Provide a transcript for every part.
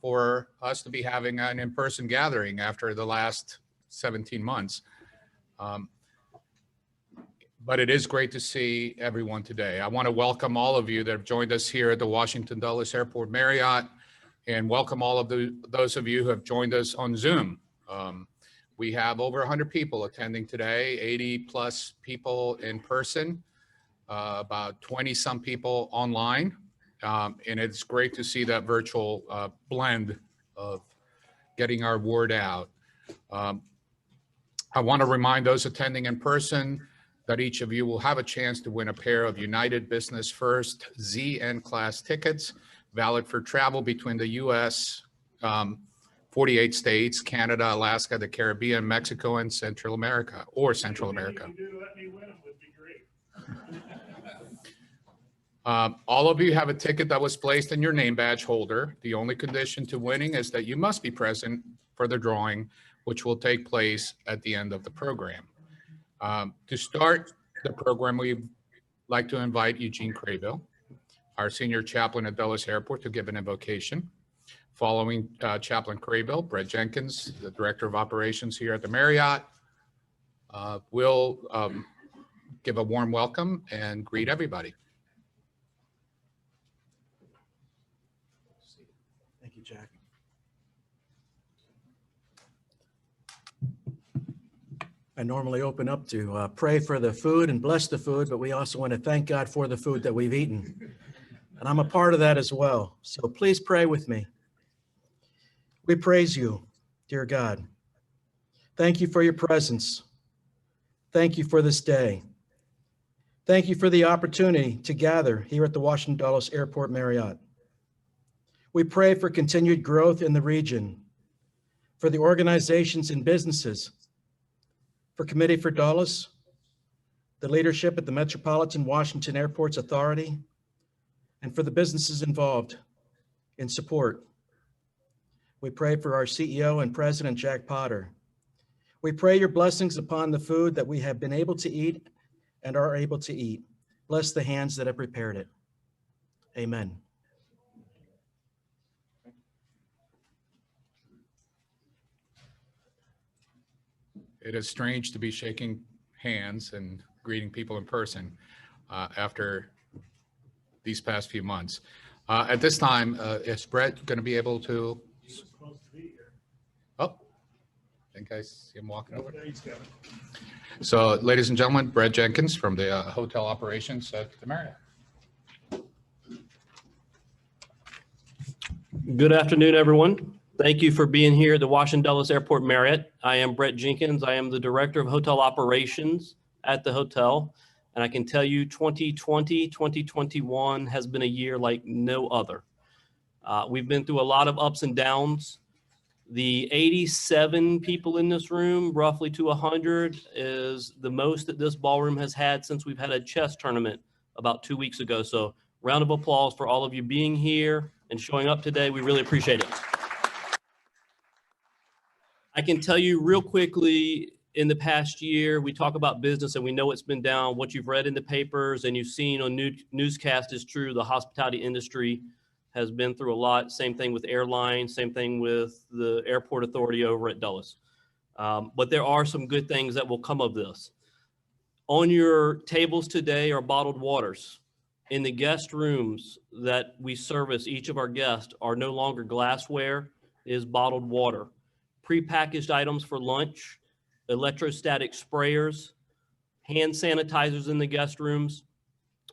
for us to be having an in-person gathering after the last 17 months. But it is great to see everyone today. I want to welcome all of you that have joined us here at the Washington Dulles Airport Marriott, and welcome all of those of you who have joined us on Zoom. We have over 100 people attending today, 80 plus people in person, about 20 some people online. And it's great to see that virtual blend of getting our word out. I want to remind those attending in person that each of you will have a chance to win a pair of United Business First ZN class tickets, valid for travel between the US, 48 states, Canada, Alaska, the Caribbean, Mexico, and Central America, or Central America. All of you have a ticket that was placed in your name badge holder. The only condition to winning is that you must be present for the drawing, which will take place at the end of the program. To start the program, we'd like to invite Eugene Craybill, our senior chaplain at Dulles Airport, to give an invocation. Following Chaplain Craybill, Brett Jenkins, the Director of Operations here at the Marriott, will give a warm welcome and greet everybody. Thank you, Jack. I normally open up to pray for the food and bless the food, but we also want to thank God for the food that we've eaten. And I'm a part of that as well. So please pray with me. We praise you, dear God. Thank you for your presence. Thank you for this day. Thank you for the opportunity to gather here at the Washington Dulles Airport Marriott. We pray for continued growth in the region, for the organizations and businesses, for Committee for Dulles, the leadership at the Metropolitan Washington Airports Authority, and for the businesses involved in support. We pray for our CEO and President, Jack Potter. We pray your blessings upon the food that we have been able to eat and are able to eat. Bless the hands that have prepared it. Amen. It is strange to be shaking hands and greeting people in person after these past few months. At this time, is Brett going to be able to? Oh, I think I see him walking over. So, ladies and gentlemen, Brett Jenkins from the hotel operations at the Marriott. Good afternoon, everyone. Thank you for being here at the Washington Dulles Airport Marriott. I am Brett Jenkins. I am the Director of Hotel Operations at the hotel. And I can tell you 2020, 2021 has been a year like no other. We've been through a lot of ups and downs. The 87 people in this room, roughly to 100, is the most that this ballroom has had since we've had a chess tournament about 2 weeks ago. So round of applause for all of you being here and showing up today. We really appreciate it. I can tell you real quickly, in the past year, we talk about business and we know it's been down. What you've read in the papers and you've seen on newscast is true. The hospitality industry has been through a lot. Same thing with airlines, same thing with the airport authority over at Dulles. But there are some good things that will come of this. On your tables today are bottled waters. In the guest rooms that we service each of our guests are no longer glassware, it is bottled water. Prepackaged items for lunch, electrostatic sprayers, hand sanitizers in the guest rooms,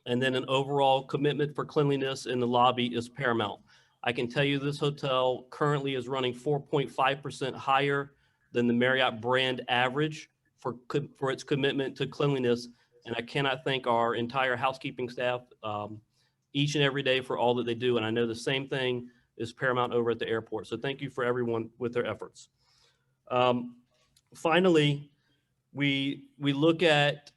and then an overall commitment for cleanliness in the lobby is paramount. I can tell you this hotel currently is running 4.5% higher than the Marriott brand average for its commitment to cleanliness. And I cannot thank our entire housekeeping staff each and every day for all that they do. And I know the same thing is paramount over at the airport. So thank you for everyone with their efforts. Finally, we look at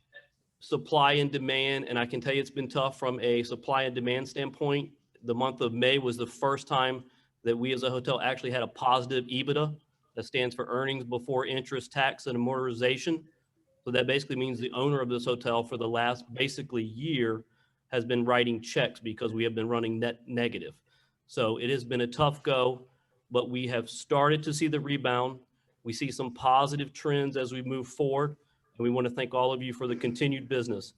supply and demand, and I can tell you it's been tough from a supply and demand standpoint. The month of May was the first time that we as a hotel actually had a positive EBITDA. That stands for earnings before interest, tax, and amortization. So that basically means the owner of this hotel for the last basically year has been writing checks because we have been running net negative. So it has been a tough go, but we have started to see the rebound. We see some positive trends as we move forward, and we want to thank all of you for the continued business.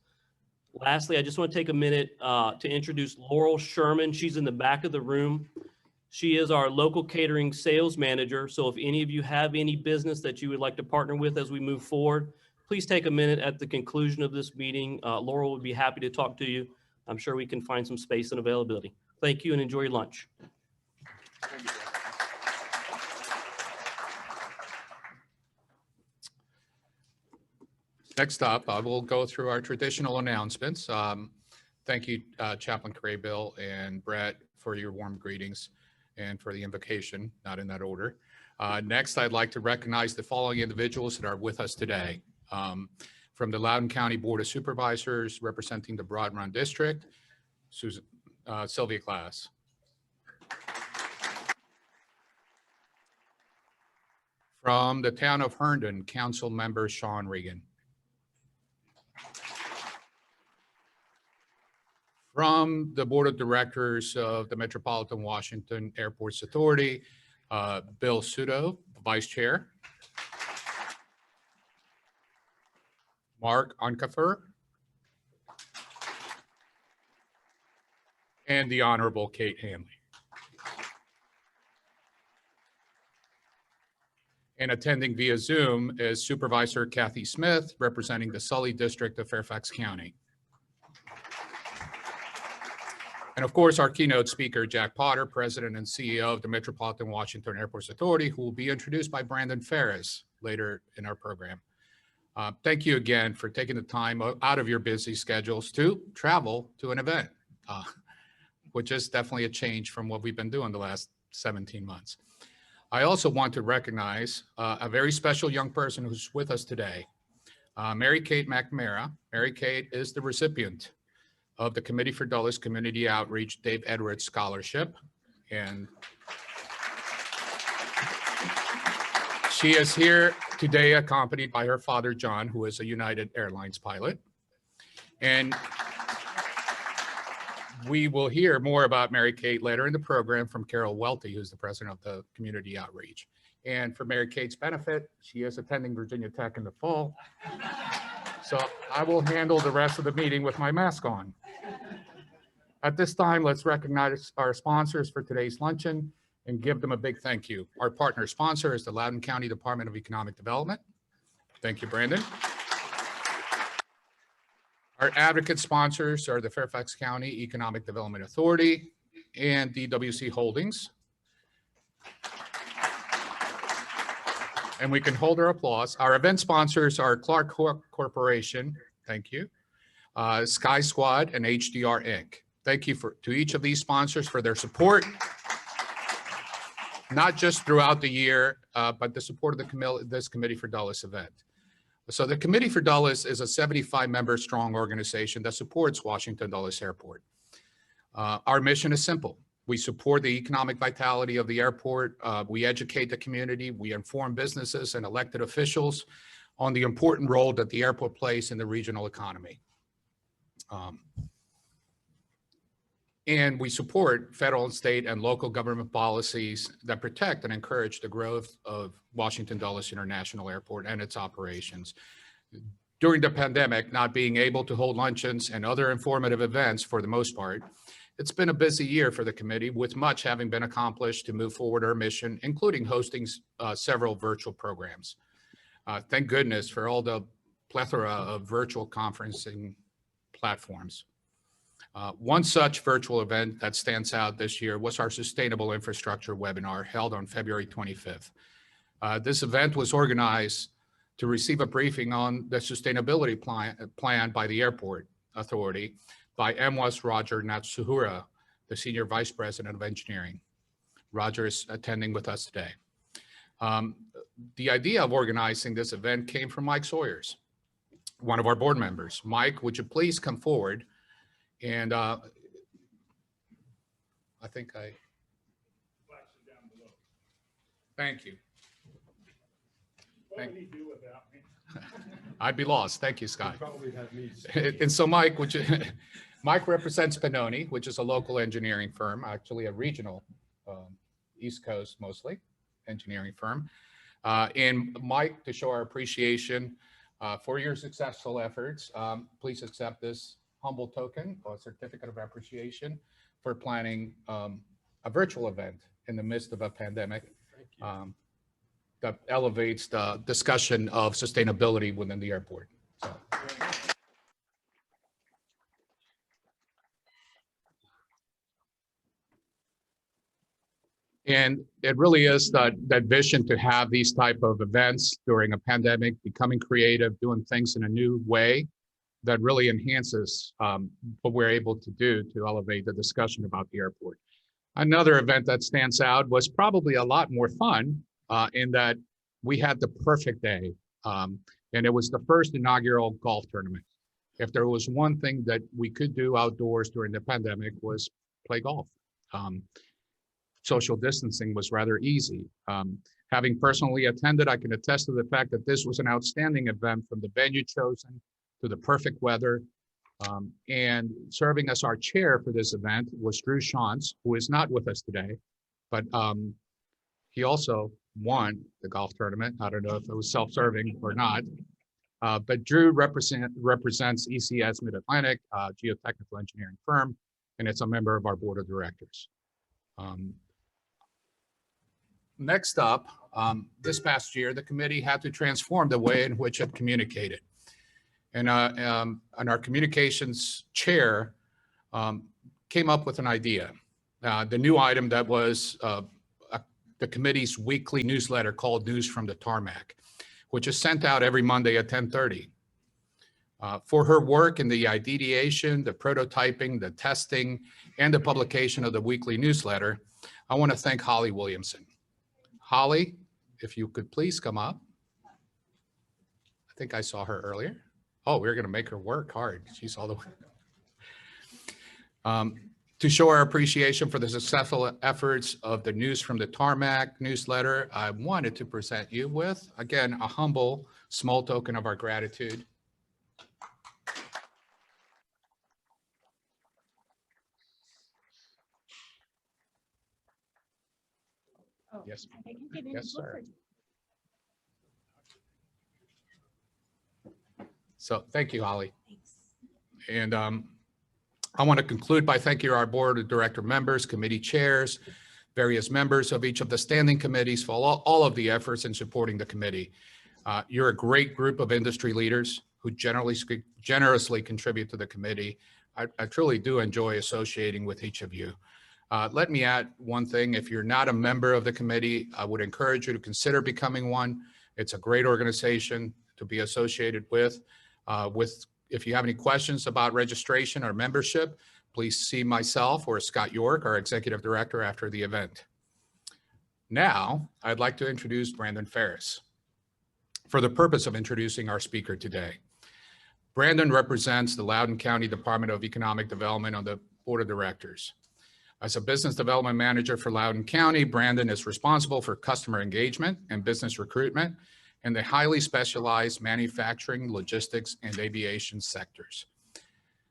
Lastly, I just want to take a minute to introduce Laurel Sherman. She's in the back of the room. She is our local catering sales manager. So if any of you have any business that you would like to partner with as we move forward, please take a minute at the conclusion of this meeting. Laurel would be happy to talk to you. I'm sure we can find some space and availability. Thank you and enjoy your lunch. Next up, I will go through our traditional announcements. Thank you, Chaplain Craybill and Brett, for your warm greetings and for the invocation, not in that order. Next, I'd like to recognize the following individuals that are with us today. From the Loudoun County Board of Supervisors, representing the Broad Run District, Sylvia Class. From the town of Herndon, Council Member Sean Regan. From the Board of Directors of the Metropolitan Washington Airports Authority, Bill Sudo, Vice Chair. Mark Unkefer. And the Honorable Kate Hanley. And attending via Zoom is Supervisor Kathy Smith, representing the Sully District of Fairfax County. And of course, our keynote speaker, Jack Potter, President and CEO of the Metropolitan Washington Airports Authority, who will be introduced by Brandon Ferris later in our program. Thank you again for taking the time out of your busy schedules to travel to an event, which is definitely a change from what we've been doing the last 17 months. I also want to recognize a very special young person who's with us today, Mary Kate McNamara. Mary Kate is the recipient of the Committee for Dulles Community Outreach Dave Edwards Scholarship. And she is here today accompanied by her father, John, who is a United Airlines pilot. And we will hear more about Mary Kate later in the program from Carol Welty, who's the president of the Community Outreach. And for Mary Kate's benefit, she is attending Virginia Tech in the fall. So I will handle the rest of the meeting with my mask on. At this time, let's recognize our sponsors for today's luncheon and give them a big thank you. Our partner sponsor is the Loudoun County Department of Economic Development. Thank you, Brandon. Our advocate sponsors are the Fairfax County Economic Development Authority and DWC Holdings. And we can hold our applause. Our event sponsors are Clark Corporation, thank you, Sky Squad, and HDR Inc. Thank you to each of these sponsors for their support, not just throughout the year, but the support of this Committee for Dulles event. So the Committee for Dulles is a 75-member strong organization that supports Washington Dulles Airport. Our mission is simple. We support the economic vitality of the airport. We educate the community. We inform businesses and elected officials on the important role that the airport plays in the regional economy. And we support federal and state and local government policies that protect and encourage the growth of Washington Dulles International Airport and its operations. During the pandemic, not being able to hold luncheons and other informative events for the most part, it's been a busy year for the committee, with much having been accomplished to move forward our mission, including hosting several virtual programs. Thank goodness for all the plethora of virtual conferencing platforms. One such virtual event that stands out this year was our Sustainable Infrastructure webinar held on February 25th. This event was organized to receive a briefing on the sustainability plan by the Airport Authority by MWAA's Roger Natsuhura, the Senior Vice President of Engineering. Roger is attending with us today. The idea of organizing this event came from Mike Sawyers, one of our board members. Mike, would you please come forward? And I think thank you. Thank- What would he do without me? I'd be lost. Thank you, Scott. Probably have me. And so Mike, Mike represents Benoni, which is a local engineering firm, actually a regional, East Coast mostly, engineering firm. And Mike, to show our appreciation for your successful efforts, please accept this humble token or certificate of appreciation for planning a virtual event in the midst of a pandemic that elevates the discussion of sustainability within the airport. So. And it really is that vision to have these type of events during a pandemic, becoming creative, doing things in a new way that really enhances what we're able to do to elevate the discussion about the airport. Another event that stands out was probably a lot more fun in that we had the perfect day. And it was the first inaugural golf tournament. If there was one thing that we could do outdoors during the pandemic was play golf. Social distancing was rather easy. Having personally attended, I can attest to the fact that this was an outstanding event, from the venue chosen to the perfect weather. And serving as our chair for this event was Drew Shantz, who is not with us today, but he also won the golf tournament. I don't know if it was self-serving or not, but Drew represents ECS Mid-Atlantic, geotechnical engineering firm, and it's a member of our board of directors. Next up, this past year, the committee had to transform the way in which it communicated. And our communications chair came up with an idea. The new item that was the committee's weekly newsletter called News from the Tarmac, which is sent out every Monday at 10:30. For her work in the ideation, the prototyping, the testing, and the publication of the weekly newsletter, I want to thank Holly Williamson. Holly, if you could please come up. I think I saw her earlier. Oh, we're going to make her work hard. She's all the way. To show our appreciation for the successful efforts of the News from the Tarmac newsletter, I wanted to present you with, again, a humble, small token of our gratitude. Oh, Yes. I can get in Yes, the sir. book. So thank you, Holly. Thanks. And I want to conclude by thanking our board of director members, committee chairs, various members of each of the standing committees for all of the efforts in supporting the committee. You're a great group of industry leaders who generously contribute to the committee. I truly do enjoy associating with each of you. Let me add one thing. If you're not a member of the committee, I would encourage you to consider becoming one. It's a great organization to be associated with. If you have any questions about registration or membership, please see myself or Scott York, our executive director, after the event. Now, I'd like to introduce Brandon Ferris for the purpose of introducing our speaker today. Brandon represents the Loudoun County Department of Economic Development on the board of directors. As a business development manager for Loudoun County, Brandon is responsible for customer engagement and business recruitment in the highly specialized manufacturing, logistics, and aviation sectors.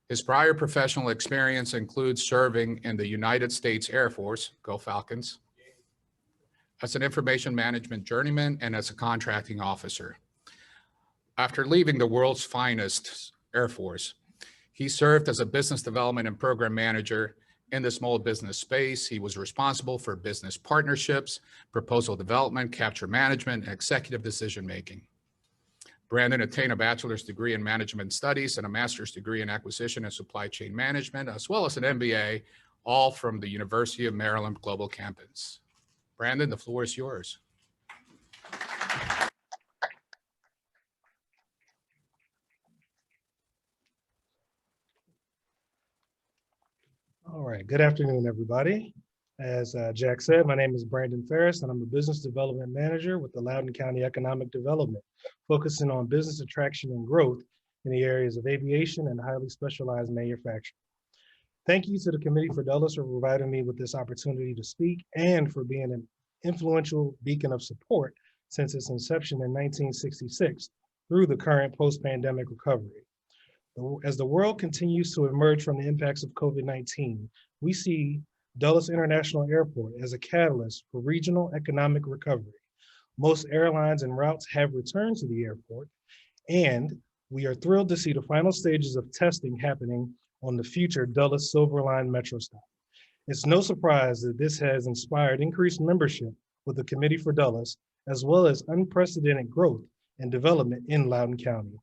His prior professional experience includes serving in the United States Air Force, go Falcons, as an information management journeyman and as a contracting officer. After leaving the world's finest Air Force, he served as a business development and program manager in the small business space. He was responsible for business partnerships, proposal development, capture management, and executive decision-making. Brandon attained a bachelor's degree in management studies and a master's degree in acquisition and supply chain management, as well as an MBA, all from the University of Maryland Global Campus. Brandon, the floor is yours. All right, good afternoon, everybody. As Jack said, my name is Brandon Ferris, and I'm a business development manager with the Loudoun County Economic Development, focusing on business attraction and growth in the areas of aviation and highly specialized manufacturing. Thank you to the Committee for Dulles for providing me with this opportunity to speak and for being an influential beacon of support since its inception in 1966 through the current post-pandemic recovery. As the world continues to emerge from the impacts of COVID-19, we see Dulles International Airport as a catalyst for regional economic recovery. Most airlines and routes have returned to the airport, and we are thrilled to see the final stages of testing happening on the future Dulles Silver Line Metro stop. It's no surprise that this has inspired increased membership with the Committee for Dulles, as well as unprecedented growth and development in Loudoun County.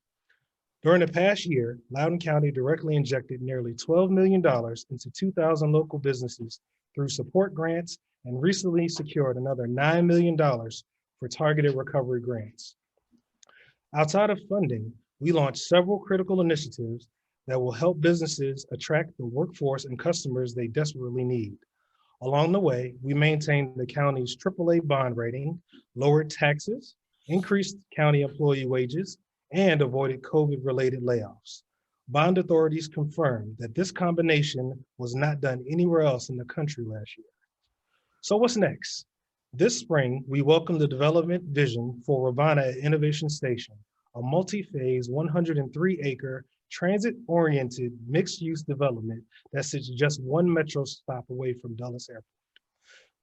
During the past year, Loudoun County directly injected nearly $12 million into 2,000 local businesses through support grants and recently secured another $9 million for targeted recovery grants. Outside of funding, we launched several critical initiatives that will help businesses attract the workforce and customers they desperately need. Along the way, we maintained the county's AAA bond rating, lowered taxes, increased county employee wages, and avoided COVID-related layoffs. Bond authorities confirmed that this combination was not done anywhere else in the country last year. So what's next? This spring, we welcome the development vision for Rivanna at Innovation Station, a multi-phase 103-acre transit-oriented mixed-use development that sits just one metro stop away from Dulles Airport.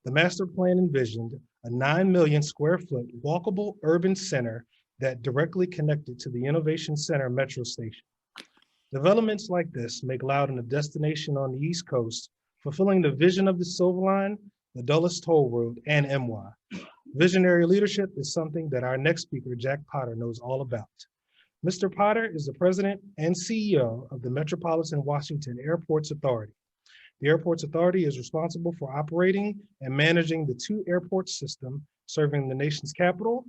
The master plan envisioned a 9 million square foot walkable urban center that directly connected to the Innovation Center metro station. Developments like this make Loudoun a destination on the East Coast, fulfilling the vision of the Silver Line, the Dulles Toll Road, and MWAA. Visionary leadership is something that our next speaker, Jack Potter, knows all about. Mr. Potter is the president and CEO of the Metropolitan Washington Airports Authority. The Airports Authority is responsible for operating and managing the two airport systems serving the nation's capital,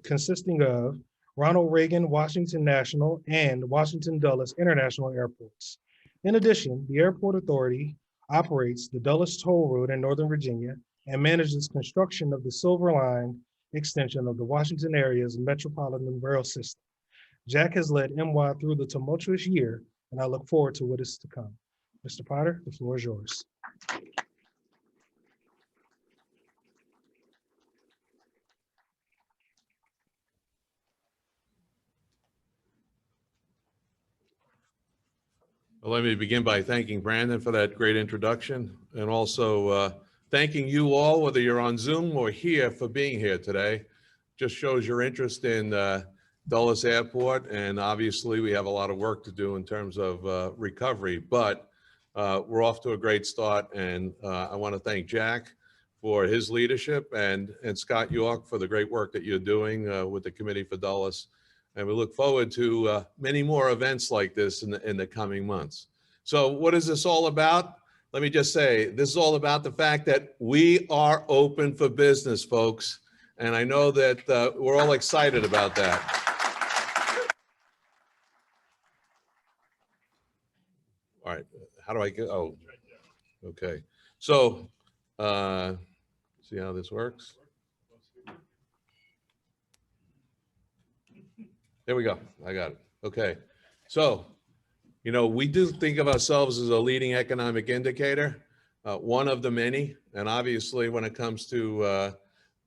consisting of Ronald Reagan Washington National and Washington Dulles International Airports. In addition, the Airport Authority operates the Dulles Toll Road in Northern Virginia and manages construction of the Silver Line extension of the Washington area's metropolitan rail system. Jack has led MWAA through the tumultuous year, and I look forward to what is to come. Mr. Potter, the floor is yours. Well, let me begin by thanking Brandon for that great introduction, and also thanking you all, whether you're on Zoom or here, for being here today. Just shows your interest in Dulles Airport, and obviously we have a lot of work to do in terms of recovery, but we're off to a great start, and I want to thank Jack for his leadership and Scott York for the great work that you're doing with the Committee for Dulles. And we look forward to many more events like this in the coming months. So what is this all about? Let me just say, this is all about the fact that we are open for business, folks. And I know that we're all excited about that. All right, how do I get, oh, okay. So, see how this works? There we go. I got it. Okay. So, you know, we do think of ourselves as a leading economic indicator, one of the many. And obviously, when it comes to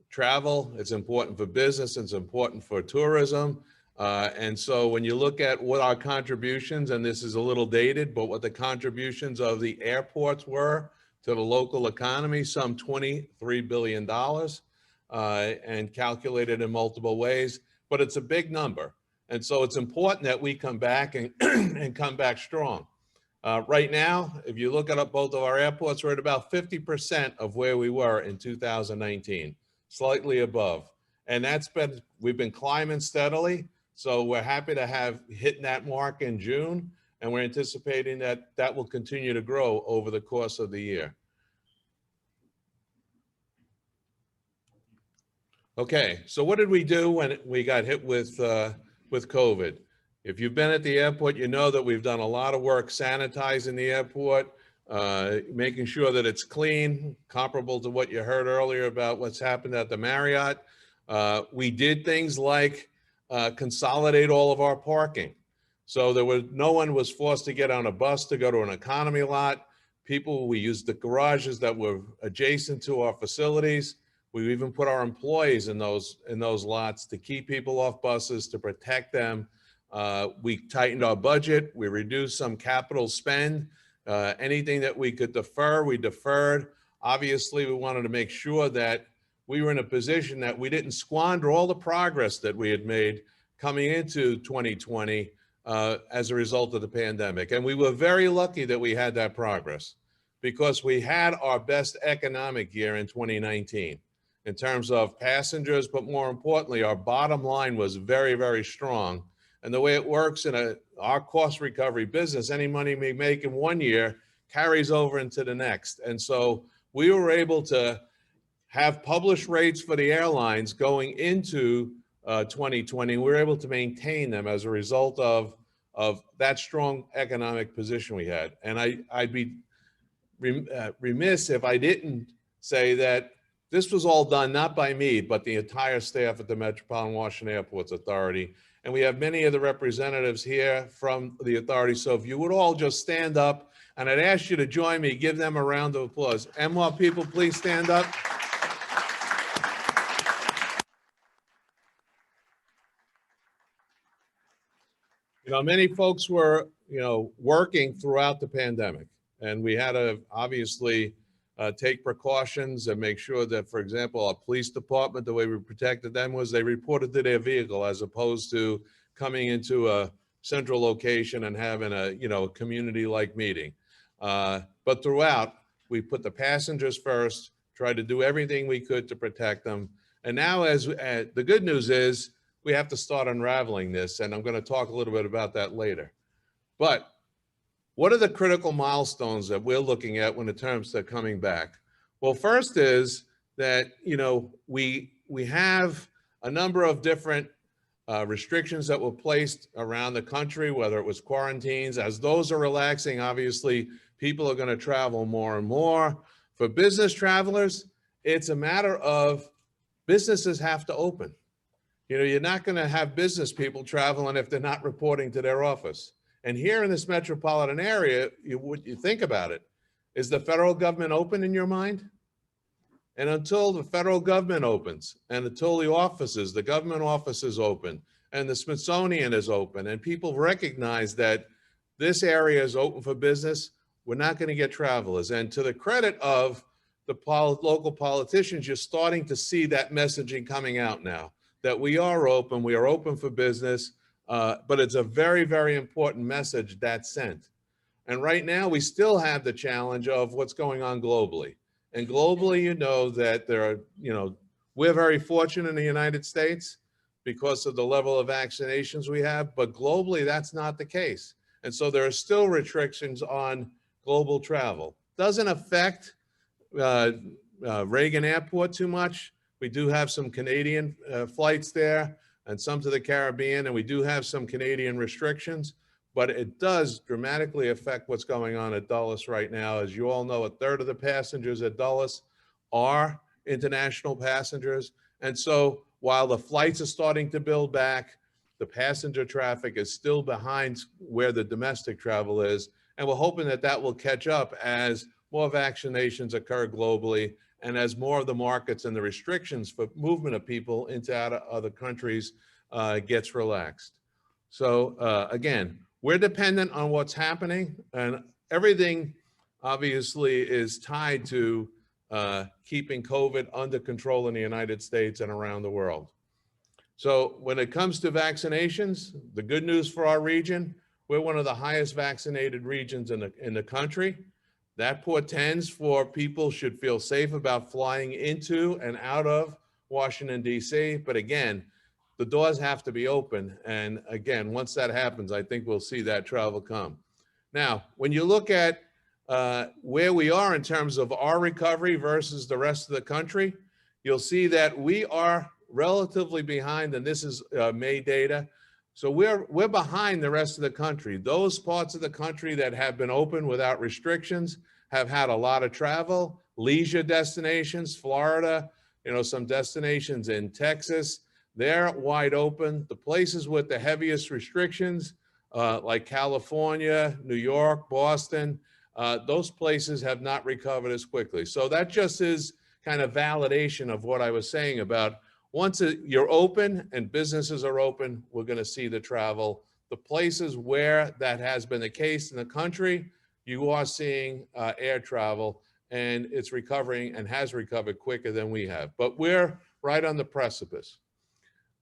travel, it's important for business, it's important for tourism. And so when you look at what our contributions, and this is a little dated, but what the contributions of the airports were to the local economy, some $23 billion, and calculated in multiple ways, but it's a big number. And so it's important that we come back and, and come back strong. Right now, if you look at both of our airports, we're at about 50% of where we were in 2019, slightly above. And we've been climbing steadily. So we're happy to have hit that mark in June. And we're anticipating that that will continue to grow over the course of the year. Okay, so what did we do when we got hit with COVID? If you've been at the airport, you know that we've done a lot of work sanitizing the airport, making sure that it's clean, comparable to what you heard earlier about what's happened at the Marriott. We did things like consolidate all of our parking. So no one was forced to get on a bus to go to an economy lot. We used the garages that were adjacent to our facilities. We even put our employees in those lots to keep people off buses, to protect them. We tightened our budget. We reduced some capital spend. Anything that we could defer, we deferred. Obviously, we wanted to make sure that we were in a position that we didn't squander all the progress that we had made coming into 2020 as a result of the pandemic. And we were very lucky that we had that progress, because we had our best economic year in 2019 in terms of passengers, but more importantly, our bottom line was very, very strong. And the way it works in our cost recovery business, any money we make in one year carries over into the next. And so we were able to have published rates for the airlines going into 2020. We were able to maintain them as a result of that strong economic position we had. And I'd be remiss if I didn't say that this was all done not by me, but the entire staff at the Metropolitan Washington Airports Authority. And we have many of the representatives here from the authority. So if you would all just stand up, and I'd ask you to join me, give them a round of applause. MWAA people, please stand up. You know, many folks were, working throughout the pandemic, and we had to obviously take precautions and make sure that, for example, our police department, the way we protected them was they reported to their vehicle as opposed to coming into a central location and having a community-like meeting. But throughout, we put the passengers first, tried to do everything we could to protect them. And now, as the good news is, we have to start unraveling this, and I'm going to talk a little bit about that later. But what are the critical milestones that we're looking at when it comes to coming back? Well, first is that, we have a number of different restrictions that were placed around the country, whether it was quarantines. As those are relaxing, obviously, people are going to travel more and more. For business travelers, it's a matter of businesses have to open. You're not going to have business people traveling if they're not reporting to their office. And here in this metropolitan area, what you think about it, is the federal government open in your mind? And until the federal government opens, and until the government offices open, and the Smithsonian is open, and people recognize that this area is open for business, we're not going to get travelers. And to the credit of the local politicians, you're starting to see that messaging coming out now, that we are open for business, but it's a very, very important message that's sent. And right now, we still have the challenge of what's going on globally. And globally, that we're very fortunate in the United States because of the level of vaccinations we have, but globally, that's not the case. And so there are still restrictions on global travel. Doesn't affect Reagan Airport too much. We do have some Canadian flights there and some to the Caribbean, and we do have some Canadian restrictions, but it does dramatically affect what's going on at Dulles right now. As you all know, a third of the passengers at Dulles are international passengers. And so while the flights are starting to build back, the passenger traffic is still behind where the domestic travel is. And we're hoping that that will catch up as more vaccinations occur globally and as more of the markets and the restrictions for movement of people into other countries gets relaxed. So again, we're dependent on what's happening, and everything obviously is tied to keeping COVID under control in the United States and around the world. So when it comes to vaccinations, the good news for our region, we're one of the highest vaccinated regions in the country. That portends for people should feel safe about flying into and out of Washington, D.C. But again, the doors have to be open. And again, once that happens, I think we'll see that travel come. Now, when you look at where we are in terms of our recovery versus the rest of the country, you'll see that we are relatively behind, and this is May data. So we're behind the rest of the country. Those parts of the country that have been open without restrictions have had a lot of travel, leisure destinations, Florida, some destinations in Texas, they're wide open. The places with the heaviest restrictions, like California, New York, Boston, those places have not recovered as quickly. So that just is kind of validation of what I was saying about once you're open and businesses are open, we're going to see the travel. The places where that has been the case in the country, you are seeing air travel, and it's recovering and has recovered quicker than we have. But we're right on the precipice.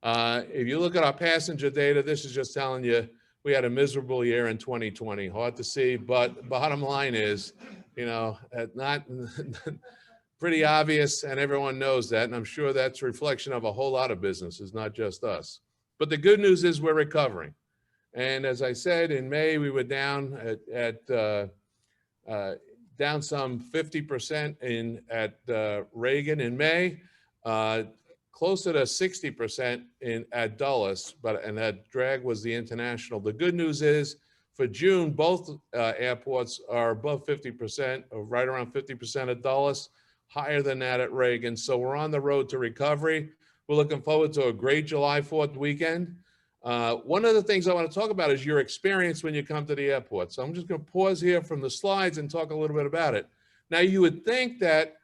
If you look at our passenger data, this is just telling you we had a miserable year in 2020. Hard to see, but bottom line is, you know, not pretty obvious, and everyone knows that. And I'm sure that's a reflection of a whole lot of businesses, not just us. But the good news is we're recovering. And as I said, in May, we were down down some 50% at Reagan in May, closer to 60% at Dulles, and that drag was the international. The good news is for June, both airports are above 50%, or right around 50% at Dulles, higher than that at Reagan. So we're on the road to recovery. We're looking forward to a great July 4th weekend. One of the things I want to talk about is your experience when you come to the airport. So I'm just going to pause here from the slides and talk a little bit about it. Now, you would think that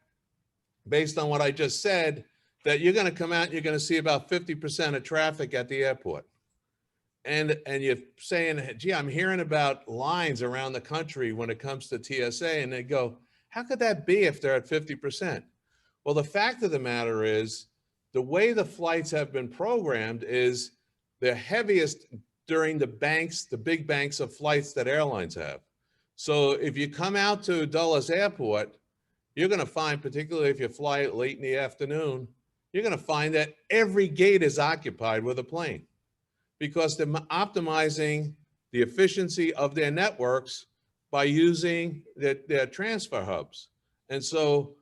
based on what I just said, that you're going to come out and you're going to see about 50% of traffic at the airport. And you're saying, gee, I'm hearing about lines around the country when it comes to TSA, and they go, how could that be if they're at 50%? Well, the fact of the matter is the way the flights have been programmed is they're heaviest during the banks, the big banks of flights that airlines have. So if you come out to Dulles Airport, you're going to find, particularly if you fly late in the afternoon, you're going to find that every gate is occupied with a plane because they're optimizing the efficiency of their networks by using their transfer hubs. And so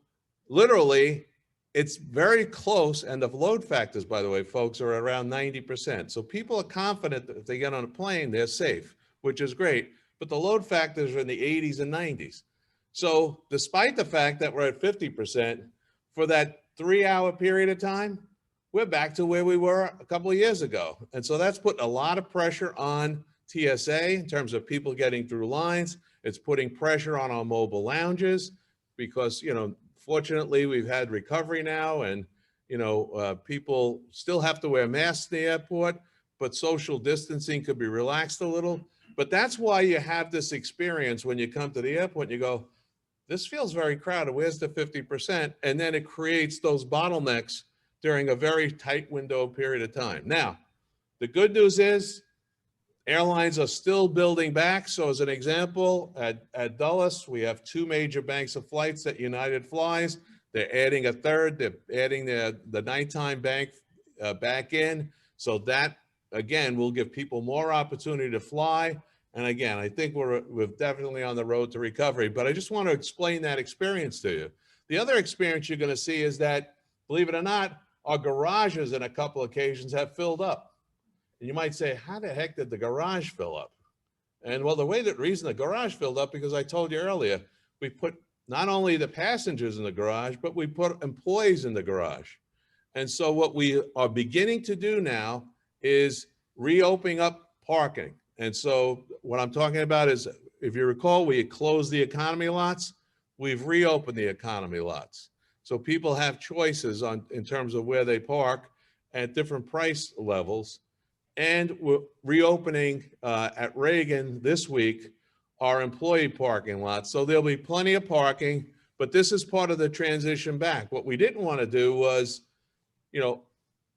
literally, it's very close, and the load factors, by the way, folks, are around 90%. So people are confident that if they get on a plane, they're safe, which is great. But the load factors are in the 80s and 90s. So despite the fact that we're at 50%, for that 3-hour period of time, we're back to where we were a couple of years ago. And so that's putting a lot of pressure on TSA in terms of people getting through lines. It's putting pressure on our mobile lounges because, you know, fortunately, we've had recovery now, and people still have to wear masks in the airport, but social distancing could be relaxed a little. But that's why you have this experience when you come to the airport and you go, this feels very crowded. Where's the 50%? And then it creates those bottlenecks during a very tight window period of time. Now, the good news is airlines are still building back. So as an example, at Dulles, we have 2 major banks of flights that United flies. They're adding a third. They're adding the nighttime bank back in. So that, again, will give people more opportunity to fly. And again, I think we're definitely on the road to recovery. But I just want to explain that experience to you. The other experience you're going to see is that, believe it or not, our garages in a couple occasions have filled up. And you might say, how the heck did the garage fill up? And well, the reason the garage filled up, because I told you earlier, we put not only the passengers in the garage, but we put employees in the garage. And so what we are beginning to do now is reopening up parking. And so what I'm talking about is, if you recall, we had closed the economy lots. We've reopened the economy lots. So people have choices in terms of where they park at different price levels. And we're reopening at Reagan this week our employee parking lot. So there'll be plenty of parking, but this is part of the transition back. What we didn't want to do was,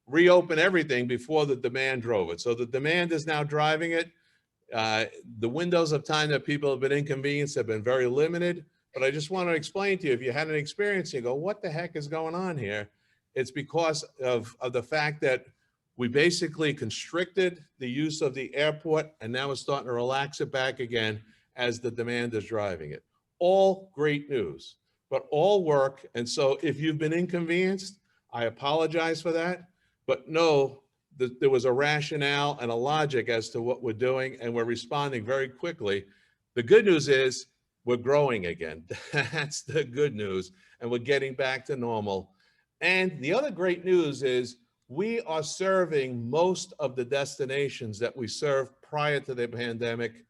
reopen everything before the demand drove it. So the demand is now driving it. The windows of time that people have been inconvenienced have been very limited. But I just want to explain to you, if you had an experience, you go, what the heck is going on here? It's because of the fact that we basically constricted the use of the airport, and now we're starting to relax it back again as the demand is driving it. All great news, but all work. And so if you've been inconvenienced, I apologize for that, but know that there was a rationale and a logic as to what we're doing, and we're responding very quickly. The good news is we're growing again. That's the good news, and we're getting back to normal. And the other great news is we are serving most of the destinations that we served prior to the pandemic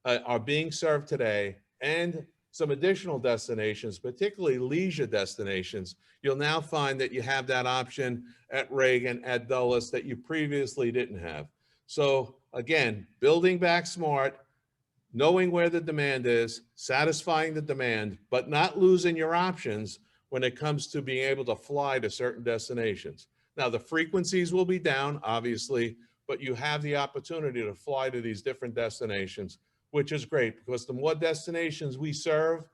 are being served today, and some additional destinations, particularly leisure destinations, you'll now find that you have that option at Reagan, at Dulles, that you previously didn't have. So again, building back smart, knowing where the demand is, satisfying the demand, but not losing your options when it comes to being able to fly to certain destinations. Now, the frequencies will be down, obviously, but you have the opportunity to fly to these different destinations, which is great, because the more destinations we serve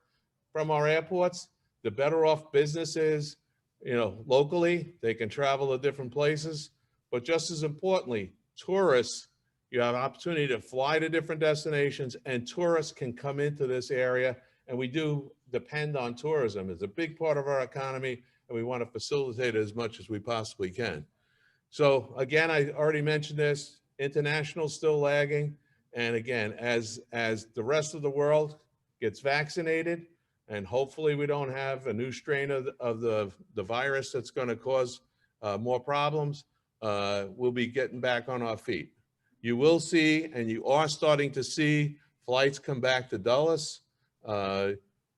from our airports, the better off business is, locally. They can travel to different places, but just as importantly, tourists, you have an opportunity to fly to different destinations, and tourists can come into this area. And we do depend on tourism. It's a big part of our economy, and we want to facilitate it as much as we possibly can. So again, I already mentioned this, international still lagging. And again, as the rest of the world gets vaccinated, and hopefully we don't have a new strain of the virus that's going to cause more problems, we'll be getting back on our feet. You will see, and you are starting to see, flights come back to Dulles.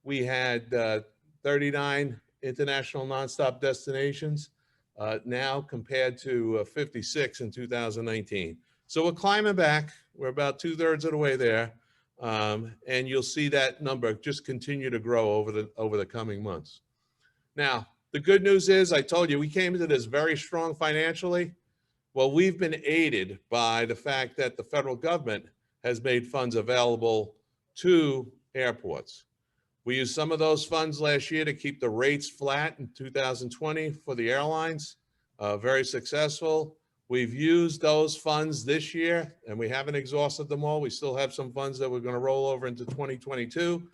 We had 39 international nonstop destinations now, compared to 56 in 2019. So we're climbing back. We're about 2/3 of the way there. And you'll see that number just continue to grow over the coming months. Now, the good news is, I told you, we came into this very strong financially. Well, we've been aided by the fact that the federal government has made funds available to airports. We used some of those funds last year to keep the rates flat in 2020 for the airlines, very successful. We've used those funds this year, and we haven't exhausted them all. We still have some funds that we're going to roll over into 2022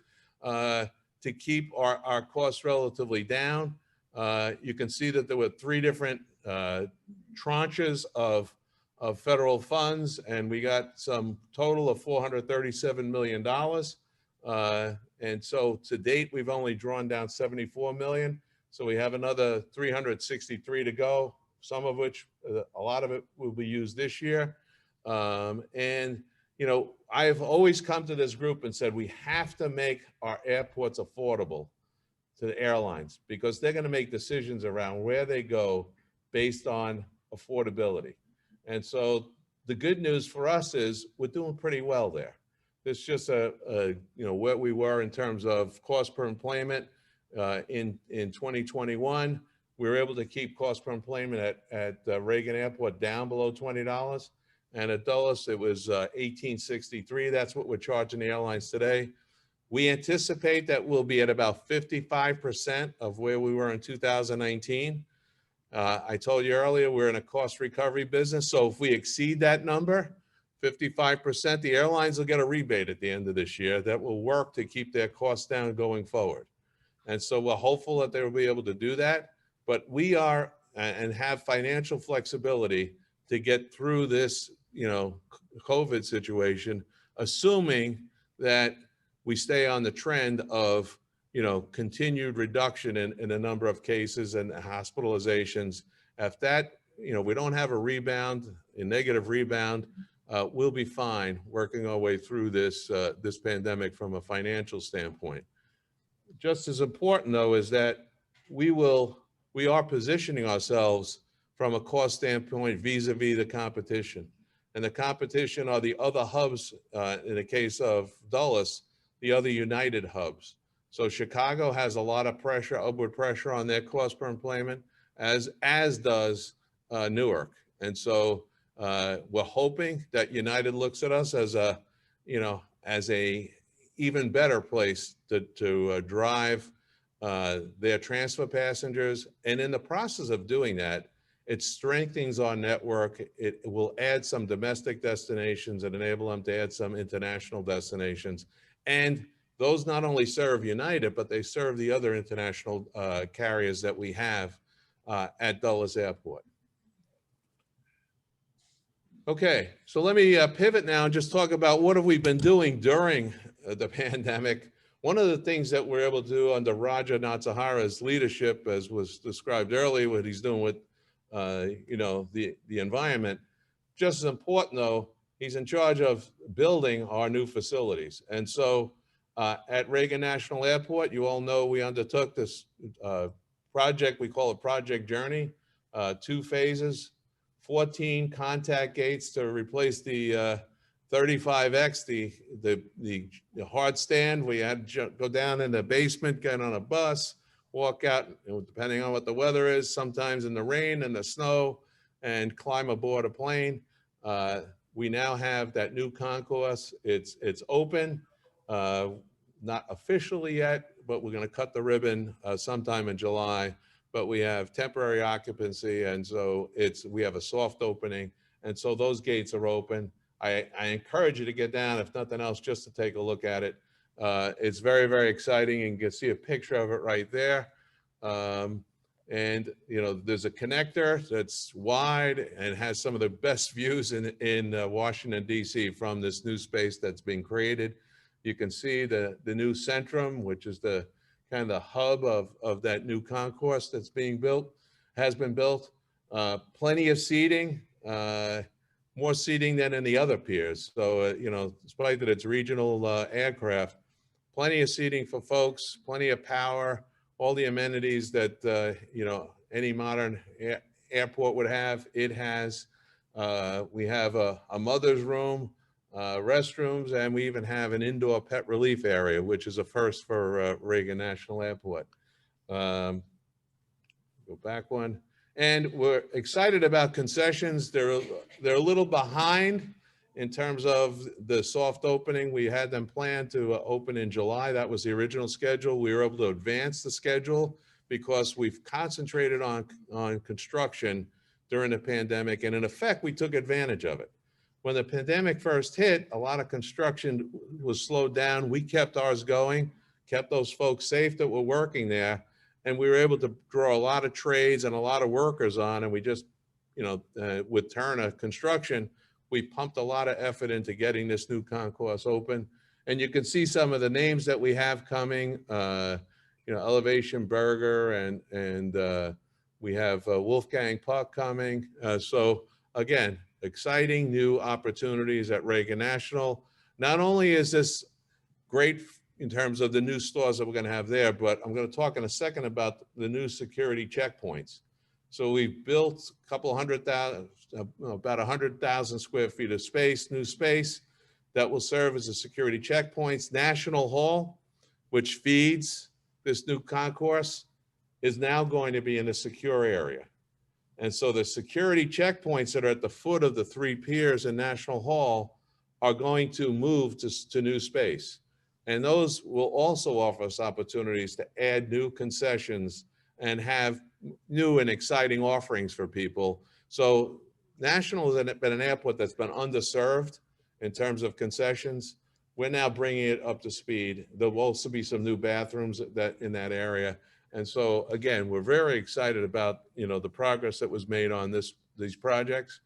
to keep our costs relatively down. You can see that there were 3 different tranches of federal funds, and we got some total of $437 million. And so to date, we've only drawn down $74 million. So we have another 363 to go, some of which, a lot of it will be used this year. And, I've always come to this group and said, we have to make our airports affordable to the airlines, because they're going to make decisions around where they go based on affordability. And so the good news for us is we're doing pretty well there. It's just where we were in terms of cost per enplanement in 2021. We were able to keep cost per enplanement at Reagan Airport down below $20. And at Dulles, it was $18.63. That's what we're charging the airlines today. We anticipate that we'll be at about 55% of where we were in 2019. I told you earlier, we're in a cost recovery business. So if we exceed that number, 55%, the airlines will get a rebate at the end of this year that will work to keep their costs down going forward. And so we're hopeful that they will be able to do that. But we are and have financial flexibility to get through this, COVID situation, assuming that we stay on the trend of, continued reduction in the number of cases and hospitalizations. If that, we don't have a rebound, a negative rebound, we'll be fine working our way through this pandemic from a financial standpoint. Just as important, though, is that we are positioning ourselves from a cost standpoint vis-a-vis the competition. And the competition are the other hubs, in the case of Dulles, the other United hubs. So Chicago has a lot of pressure, upward pressure on their cost per enplanement, as does Newark. And so we're hoping that United looks at us as a even better place to drive their transfer passengers. And in the process of doing that, it strengthens our network. It will add some domestic destinations and enable them to add some international destinations. And those not only serve United, but they serve the other international carriers that we have at Dulles Airport. Okay, so let me pivot now and just talk about what have we been doing during the pandemic. One of the things that we're able to do under Raja Natsahara's leadership, as was described earlier, what he's doing with the environment, just as important though, he's in charge of building our new facilities. And so At Reagan National Airport, you all know we undertook this project, we call it Project Journey, 2 phases, 14 contact gates to replace the 35X, the hard stand. We had to go down in the basement, get on a bus, walk out, depending on what the weather is, sometimes in the rain and the snow, and climb aboard a plane. We now have that new concourse. It's open, not officially yet, but we're going to cut the ribbon sometime in July. But we have temporary occupancy, and so we have a soft opening, and so those gates are open. I encourage you to get down, if nothing else, just to take a look at it. It's very, very exciting, and you can see a picture of it right there. And there's a connector that's wide and has some of the best views in Washington, D.C. from this new space that's being created. You can see the new Centrum, which is the kind of the hub of that new concourse that's being built, has been built. Plenty of seating, more seating than in the other piers. So, despite that it's regional aircraft, plenty of seating for folks, plenty of power, all the amenities that, any modern airport would have, it has. We have a mother's room, restrooms, and we even have an indoor pet relief area, which is a first for Reagan National Airport. Go back one. And we're excited about concessions. They're a little behind in terms of the soft opening. We had them planned to open in July. That was the original schedule. We were able to advance the schedule because we've concentrated on construction during the pandemic. And in effect, we took advantage of it. When the pandemic first hit, a lot of construction was slowed down. We kept ours going, kept those folks safe that were working there. And we were able to draw a lot of trades and a lot of workers on. And we just, with Turner Construction, we pumped a lot of effort into getting this new concourse open. And you can see some of the names that we have coming, Elevation Burger, and we have Wolfgang Puck coming. So again, exciting new opportunities at Reagan National. Not only is this great in terms of the new stores that we're going to have there, but I'm going to talk in a second about the new security checkpoints. So we've built a couple 100,000, about 100,000 square feet of space, new space that will serve as a security checkpoints. National Hall, which feeds this new concourse, is now going to be in a secure area. And so the security checkpoints that are at the foot of the 3 piers in National Hall are going to move to new space. And those will also offer us opportunities to add new concessions and have new and exciting offerings for people. So National has been an airport that's been underserved in terms of concessions. We're now bringing it up to speed. There will also be some new bathrooms in that area. And so again, we're very excited about the progress that was made on these projects.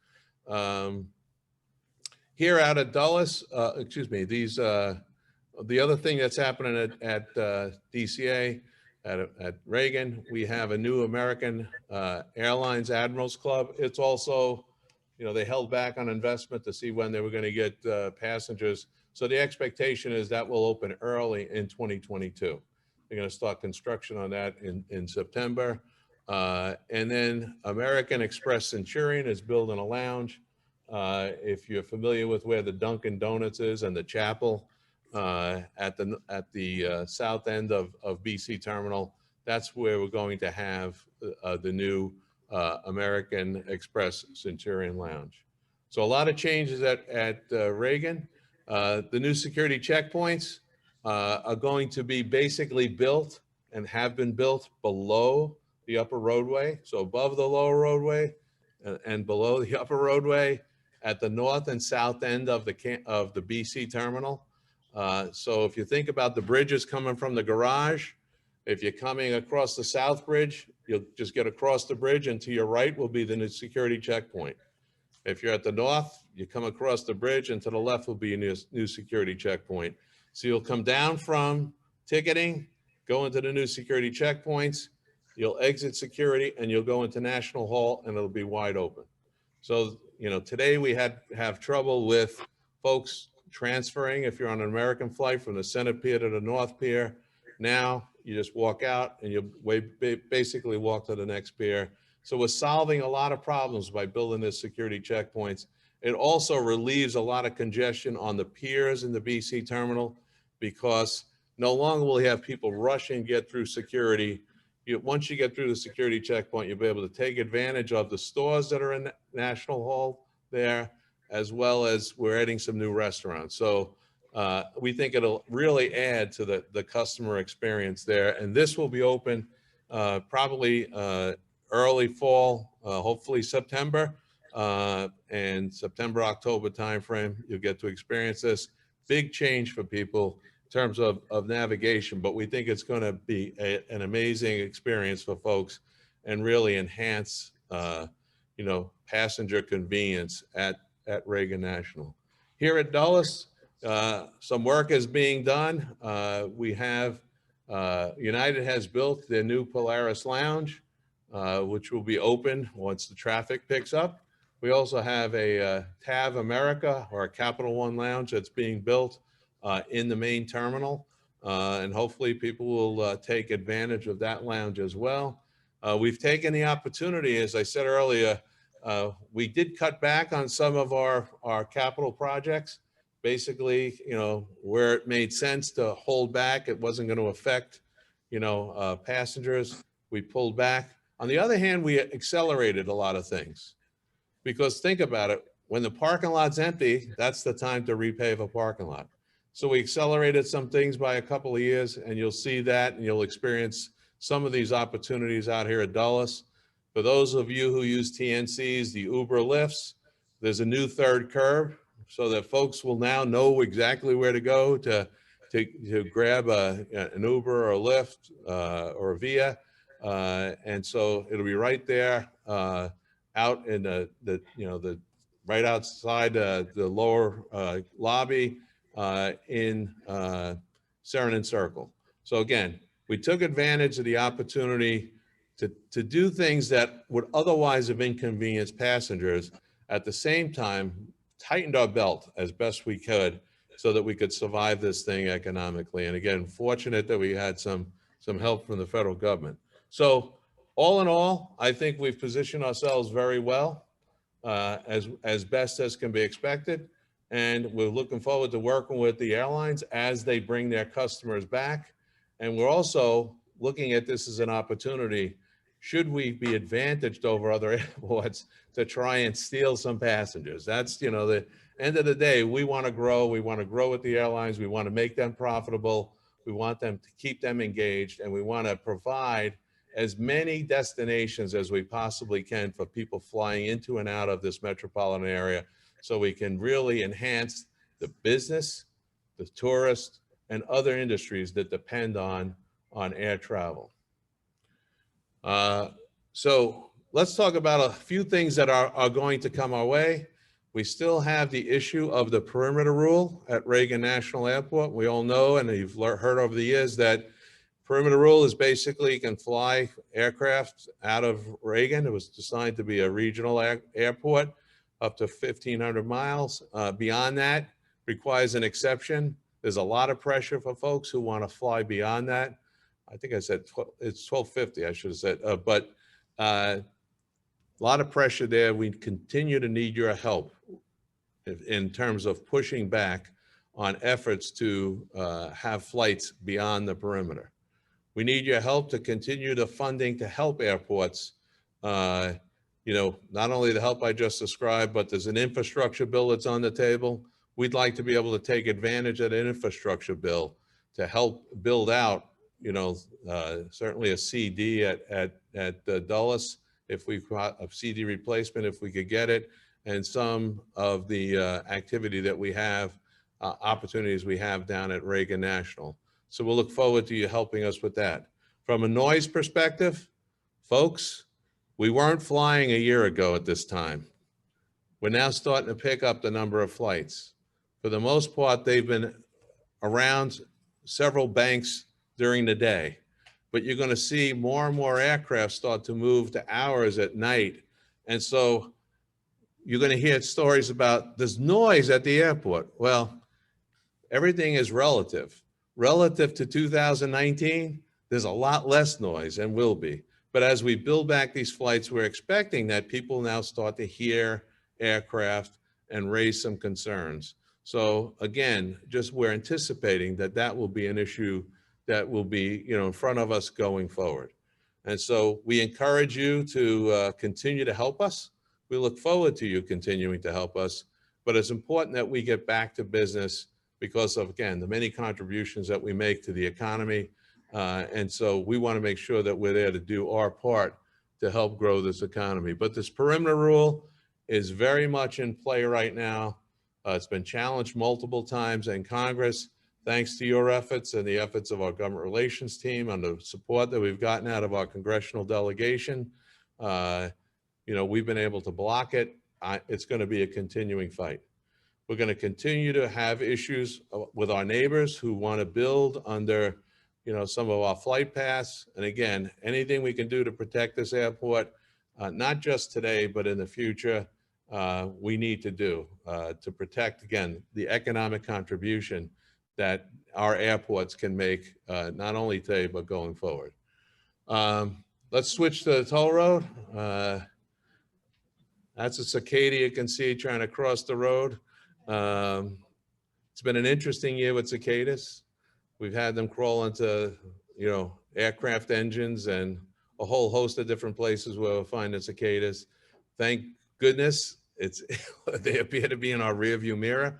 Here out at Dulles, the other thing that's happening at DCA, at Reagan, we have a new American Airlines Admirals Club. It's also, they held back on investment to see when they were going to get passengers. So the expectation is that will open early in 2022. They're going to start construction on that in September. And then American Express Centurion is building a lounge. If you're familiar with where the Dunkin' Donuts is and the chapel, at the south end of BC Terminal, that's where we're going to have the new American Express Centurion Lounge. So a lot of changes at Reagan. The new security checkpoints are going to be basically built and have been built below the upper roadway. So above the lower roadway and below the upper roadway at the north and south end of the BC Terminal. So if you think about the bridges coming from the garage, if you're coming across the South Bridge, you'll just get across the bridge, and to your right will be the new security checkpoint. If you're at the north, you come across the bridge, and to the left will be a new security checkpoint. So you'll come down from ticketing, go into the new security checkpoints, you'll exit security, and you'll go into National Hall, and it'll be wide open. So, today we have trouble with folks transferring if you're on an American flight from the center pier to the north pier. Now you just walk out and you basically walk to the next pier. So we're solving a lot of problems by building this security checkpoints. It also relieves a lot of congestion on the piers in the BC terminal, because no longer will you have people rushing to get through security. Once you get through the security checkpoint, you'll be able to take advantage of the stores that are in National Hall there, as well as we're adding some new restaurants. So we think it'll really add to the customer experience there. And this will be open probably early fall, hopefully September, and September, October timeframe. You'll get to experience this. Big change for people in terms of navigation, but we think it's going to be an amazing experience for folks and really enhance, passenger convenience at Reagan National. Here at Dulles, some work is being done. We have, United has built their new Polaris Lounge, which will be open once the traffic picks up. We also have a TAV America, or a Capital One Lounge, that's being built in the main terminal. And hopefully people will take advantage of that lounge as well. We've taken the opportunity, as I said earlier, we did cut back on some of our capital projects. Basically, where it made sense to hold back, it wasn't going to affect, passengers. We pulled back. On the other hand, we accelerated a lot of things, because think about it, when the parking lot's empty, that's the time to repave a parking lot. So we accelerated some things by a couple of years, and you'll see that, and you'll experience some of these opportunities out here at Dulles. For those of you who use TNCs, the Uber lifts, there's a new third curb, so that folks will now know exactly where to go to grab an Uber or a Lyft or a Via. And so it'll be right there out in the right outside the lower lobby in Sheridan Circle. So again, we took advantage of the opportunity to do things that would otherwise have inconvenienced passengers. At the same time, tightened our belt as best we could so that we could survive this thing economically. And again, fortunate that we had some help from the federal government. So all in all, I think we've positioned ourselves very well, as best as can be expected. And we're looking forward to working with the airlines as they bring their customers back. And we're also looking at this as an opportunity, should we be advantaged over other airports, to try and steal some passengers. That's, the end of the day, we want to grow. We want to grow with the airlines. We want to make them profitable. We want them to keep them engaged, and we want to provide as many destinations as we possibly can for people flying into and out of this metropolitan area, so we can really enhance the business, the tourist, and other industries that depend on air travel. So let's talk about a few things that are going to come our way. We still have the issue of the perimeter rule at Reagan National Airport. We all know, and you've heard over the years, that perimeter rule is basically you can fly aircraft out of Reagan. It was designed to be a regional airport up to 1,500 miles. Beyond that requires an exception. There's a lot of pressure for folks who want to fly beyond that. I think I said it's 1,250, I should have said, but a lot of pressure there. We continue to need your help in terms of pushing back on efforts to have flights beyond the perimeter. We need your help to continue the funding to help airports. Not only the help I just described, but there's an infrastructure bill that's on the table. We'd like to be able to take advantage of an infrastructure bill to help build out, certainly a CD at Dulles, if we've got a CD replacement, if we could get it, and some of the activity that we have, opportunities we have down at Reagan National. So we'll look forward to you helping us with that. From a noise perspective, folks, we weren't flying a year ago at this time. We're now starting to pick up the number of flights. For the most part, they've been around several banks during the day, but you're going to see more and more aircraft start to move to hours at night. And so you're going to hear stories about there's noise at the airport. Well, everything is relative. Relative to 2019, there's a lot less noise and will be. But as we build back these flights, we're expecting that people now start to hear aircraft and raise some concerns. So again, just we're anticipating that that will be an issue that will be, in front of us going forward. And so we encourage you to continue to help us. We look forward to you continuing to help us, but it's important that we get back to business because of, again, the many contributions that we make to the economy. And so we want to make sure that we're there to do our part to help grow this economy. But this perimeter rule is very much in play right now. It's been challenged multiple times in Congress. Thanks to your efforts and the efforts of our government relations team and the support that we've gotten out of our congressional delegation, we've been able to block it. It's going to be a continuing fight. We're going to continue to have issues with our neighbors who want to build under, some of our flight paths. And again, anything we can do to protect this airport, not just today, but in the future, we need to do to protect, again, the economic contribution that our airports can make, not only today, but going forward. Let's switch to the toll road. That's a cicada you can see trying to cross the road. It's been an interesting year with cicadas. We've had them crawl into, aircraft engines and a whole host of different places where we're finding cicadas. Thank goodness they appear to be in our rearview mirror.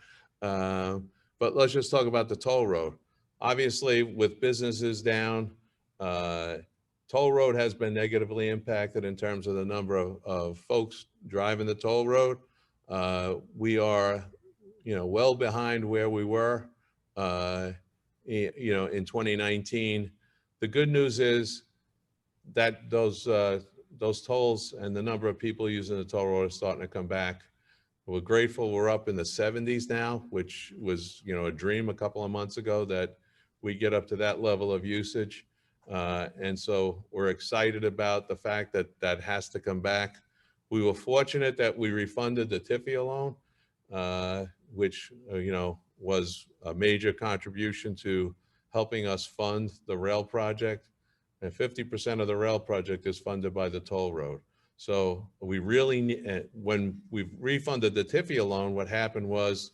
But let's just talk about the toll road. Obviously, with businesses down, toll road has been negatively impacted in terms of the number of folks driving the toll road. We are, well behind where we were, in 2019. The good news is that those tolls and the number of people using the toll road are starting to come back. We're grateful we're up in the 70s now, which was, a dream a couple of months ago that we get up to that level of usage. And so we're excited about the fact that that has to come back. We were fortunate that we refunded the TIFIA loan, which, was a major contribution to helping us fund the rail project. And 50% of the rail project is funded by the toll road. So we really need, when we refunded the TIFIA loan, what happened was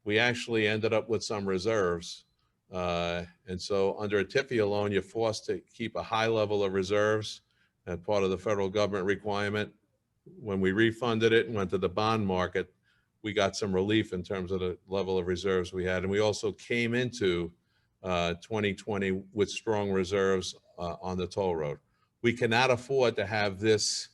we actually ended up with some reserves. And so under a TIFIA loan, you're forced to keep a high level of reserves as part of the federal government requirement. When we refunded it and went to the bond market, we got some relief in terms of the level of reserves we had. And we also came into 2020 with strong reserves on the toll road. We cannot afford to have this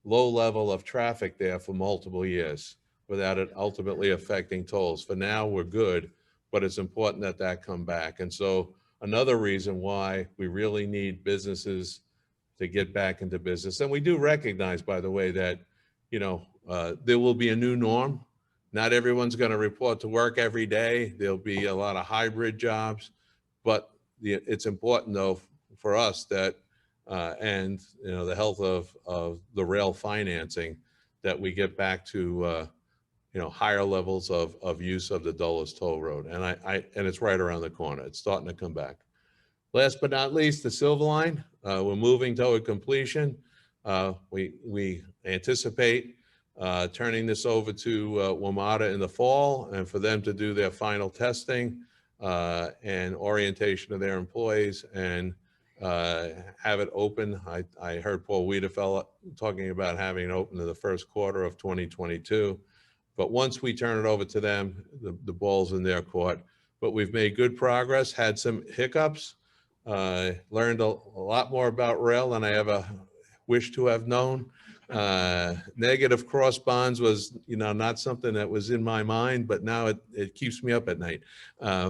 low level of traffic there for multiple years without it ultimately affecting tolls. For now, we're good, but it's important that that come back. And so another reason why we really need businesses to get back into business. And we do recognize, by the way, that, there will be a new norm. Not everyone's going to report to work every day. There'll be a lot of hybrid jobs, but it's important though for us that, and the health of the rail financing, that we get back to, higher levels of use of the Dulles Toll Road. And and it's right around the corner. It's starting to come back. Last but not least, the Silver Line. We're moving toward completion. We anticipate turning this over to WMATA in the fall, and for them to do their final testing and orientation of their employees and have it open. I heard Paul Wiedefeld talking about having it open in the first quarter of 2022. But once we turn it over to them, the ball's in their court. But we've made good progress, had some hiccups, learned a lot more about rail than I ever wished to have known. Negative cross bonds was, not something that was in my mind, but now it keeps me up at night.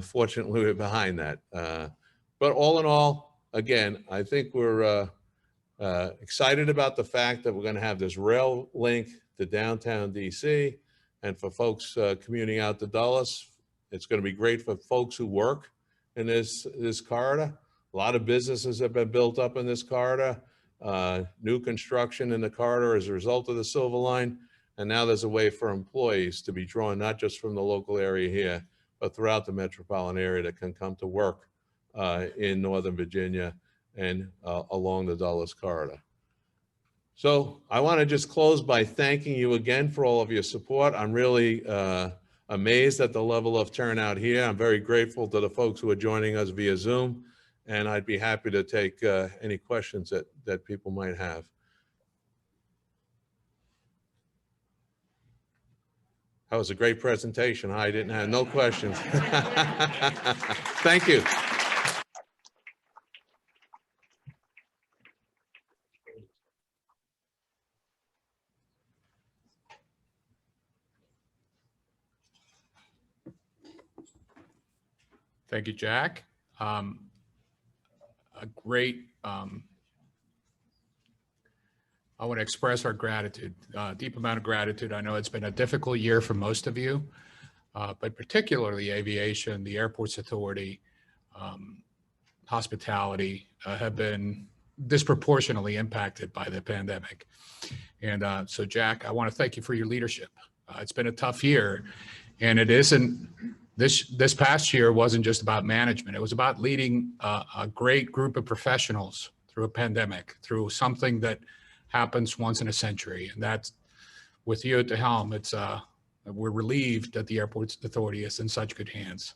Fortunately, we're behind that. But all in all, again, I think we're excited about the fact that we're going to have this rail link to downtown DC. And for folks commuting out to Dulles, it's going to be great for folks who work in this corridor. A lot of businesses have been built up in this corridor. New construction in the corridor as a result of the Silver Line. And now there's a way for employees to be drawn not just from the local area here, but throughout the metropolitan area that can come to work in Northern Virginia and along the Dulles corridor. So I want to just close by thanking you again for all of your support. I'm really amazed at the level of turnout here. I'm very grateful to the folks who are joining us via Zoom, and I'd be happy to take any questions that people might have. That was a great presentation. I didn't have no questions. Thank you. Thank you, Jack. A great, I want to express our gratitude, deep amount of gratitude. I know it's been a difficult year for most of you, but particularly aviation, the Airports Authority, hospitality have been disproportionately impacted by the pandemic. And so, Jack, I want to thank you for your leadership. It's been a tough year, and it isn't. This past year wasn't just about management. It was about leading a great group of professionals through a pandemic, through something that happens once in a century. And that's, with you at the helm, it's we're relieved that the Airports Authority is in such good hands.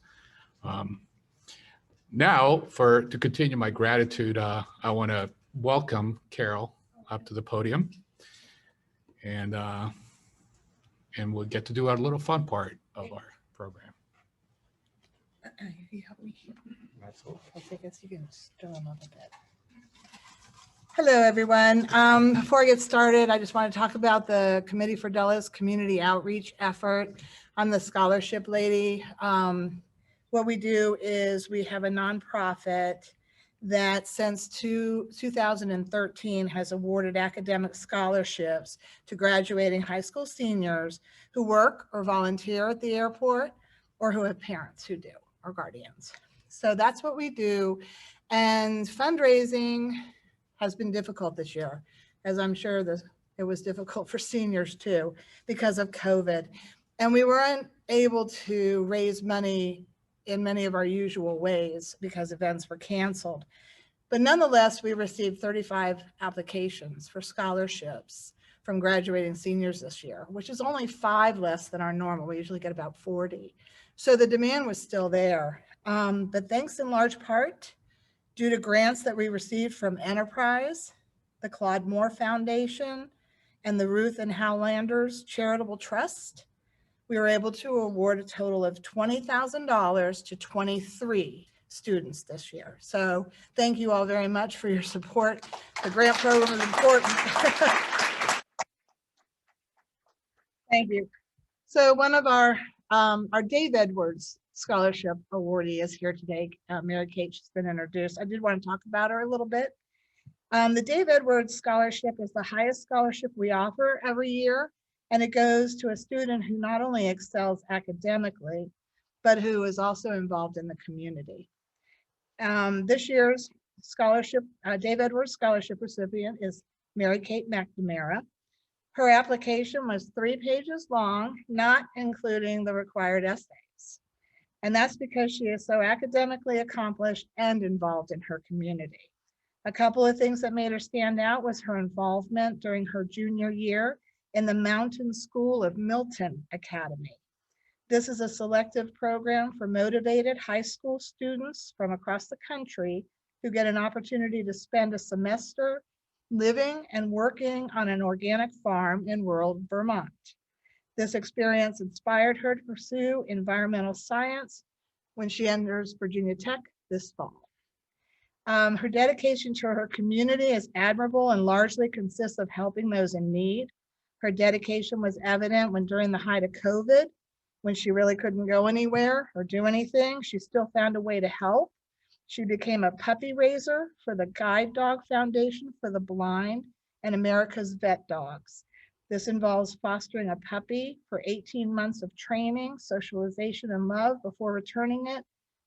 Now, to continue my gratitude, I want to welcome Carol up to the podium, and we'll get to do our little fun part of our program. You help me. I guess you can stir them up a bit. Hello, everyone. Before I get started, I just want to talk about the Committee for Dulles community outreach effort. I'm the scholarship lady. What we do is we have a nonprofit that since 2013 has awarded academic scholarships to graduating high school seniors who work or volunteer at the airport or who have parents who do, or guardians. So that's what we do. And fundraising has been difficult this year, as I'm sure it was difficult for seniors too, because of COVID. And we weren't able to raise money in many of our usual ways because events were canceled. But nonetheless, we received 35 applications for scholarships from graduating seniors this year, which is only 5 less than our normal. We usually get about 40. So the demand was still there. But thanks in large part due to grants that we received from Enterprise, the Claude Moore Foundation, and the Ruth and Hal Landers Charitable Trust, we were able to award a total of $20,000 to 23 students this year. So thank you all very much for your support. The grant program is important. Thank you. So one of our Dave Edwards Scholarship awardee is here today. Mary Kate, she's been introduced. I did want to talk about her a little bit. The Dave Edwards Scholarship is the highest scholarship we offer every year, and it goes to a student who not only excels academically, but who is also involved in the community. This year's scholarship, Dave Edwards Scholarship recipient is Mary Kate McNamara. Her application was 3 pages long, not including the required essays. And that's because she is so academically accomplished and involved in her community. A couple of things that made her stand out was her involvement during her junior year in the Mountain School of Milton Academy. This is a selective program for motivated high school students from across the country who get an opportunity to spend a semester living and working on an organic farm in rural Vermont. This experience inspired her to pursue environmental science when she enters Virginia Tech this fall. Her dedication to her community is admirable and largely consists of helping those in need. Her dedication was evident when during the height of COVID, when she really couldn't go anywhere or do anything, she still found a way to help. She became a puppy raiser for the Guide Dog Foundation for the Blind and America's Vet Dogs. This involves fostering a puppy for 18 months of training, socialization, and love before returning it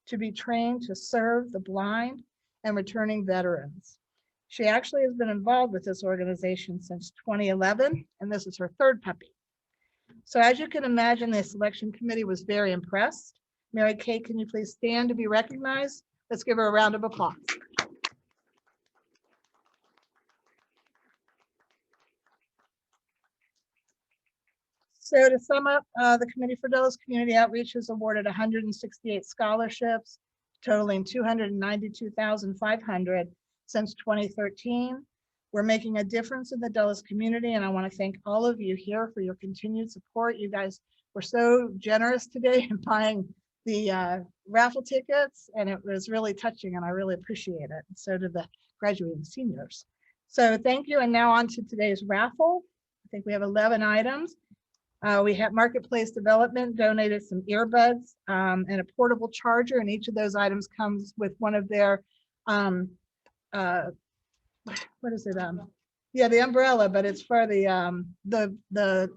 to be trained to serve the blind and returning veterans. She actually has been involved with this organization since 2011, and this is her 3rd puppy. So as you can imagine, the selection committee was very impressed Mary Kate, can you please stand to be recognized? Let's give her a round of applause. So to sum up, the Committee for Dulles Community Outreach has awarded 168 scholarships, totaling $292,500 since 2013. We're making a difference in the Dulles community, and I want to thank all of you here for your continued support. You guys were so generous today in buying the raffle tickets, and it was really touching, and I really appreciate it. And so did the graduating seniors. So thank you, and now on to today's raffle. I think we have 11 items. We have Marketplace Development donated some earbuds and a portable charger, and each of those items comes with one of their, what is it? Yeah, the umbrella, but it's for the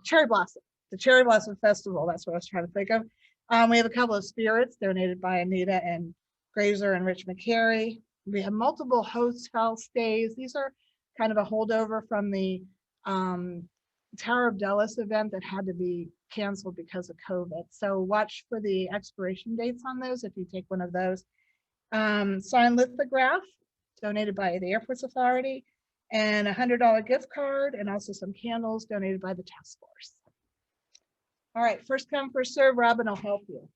Cherry Blossom, the Cherry Blossom Festival. That's what I was trying to think of. We have a couple of spirits donated by Anita and Grazer and Rich McCary. We have multiple hotel stays. These are kind of a holdover from the Tower of Dulles event that had to be canceled because of COVID. So watch for the expiration dates on those if you take one of those. Signed lithograph donated by the Airports Authority, and a $100 gift card, and also some candles donated by the task force. All right, first come, first serve. Robin will help you.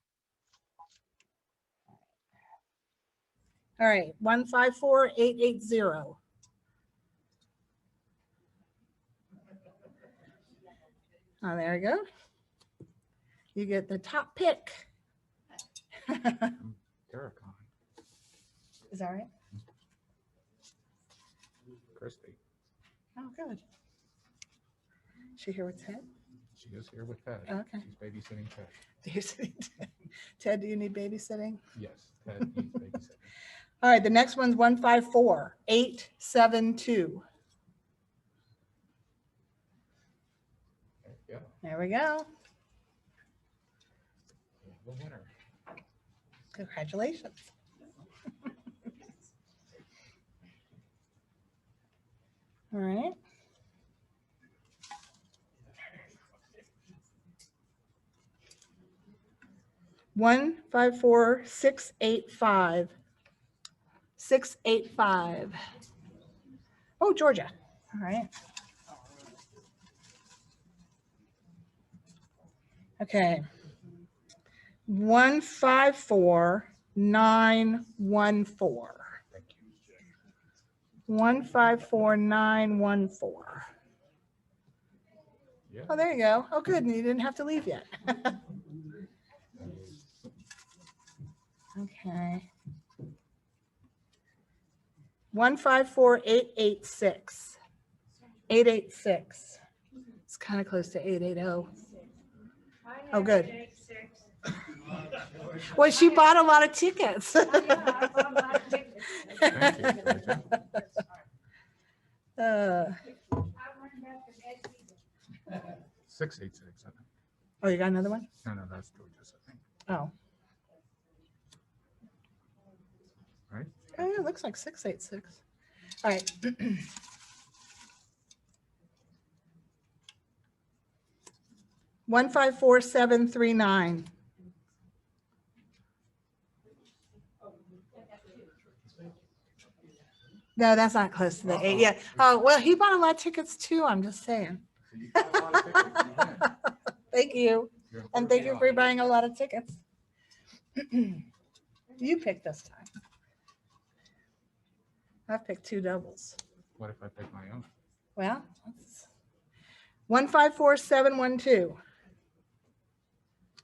All right, 154880. Oh, there you go. You get the top pick. Ericon, Is that right? Christy. Oh, good. She here with Ted? She is here with Ted. Okay. She's babysitting Ted. Ted, do you need babysitting? Yes, Ted needs babysitting. All right, the next one's 154872. Yeah, There we go. the winner. Congratulations. All right. One 54685. 685. Oh, Georgia. All right. Okay. 154914. 154914. Yeah. Oh, there you go. Oh, good. And you didn't have to leave yet. Okay. 154886. 886. It's kind of close to 880. Oh, good. Well, she bought a lot of tickets. Thank you, Georgia. 686, I think. Oh, you got another one? No, that's Georgia's, I think. Oh. Right? Oh, yeah, it looks like 686. All right. One 54739. No, that's not close to the 8. Yeah. Oh, well, he bought a lot of tickets too. I'm just saying. Thank you. And thank you for buying a lot of tickets. You picked this time. I picked 2 doubles. What if I pick my own? Well, 154712.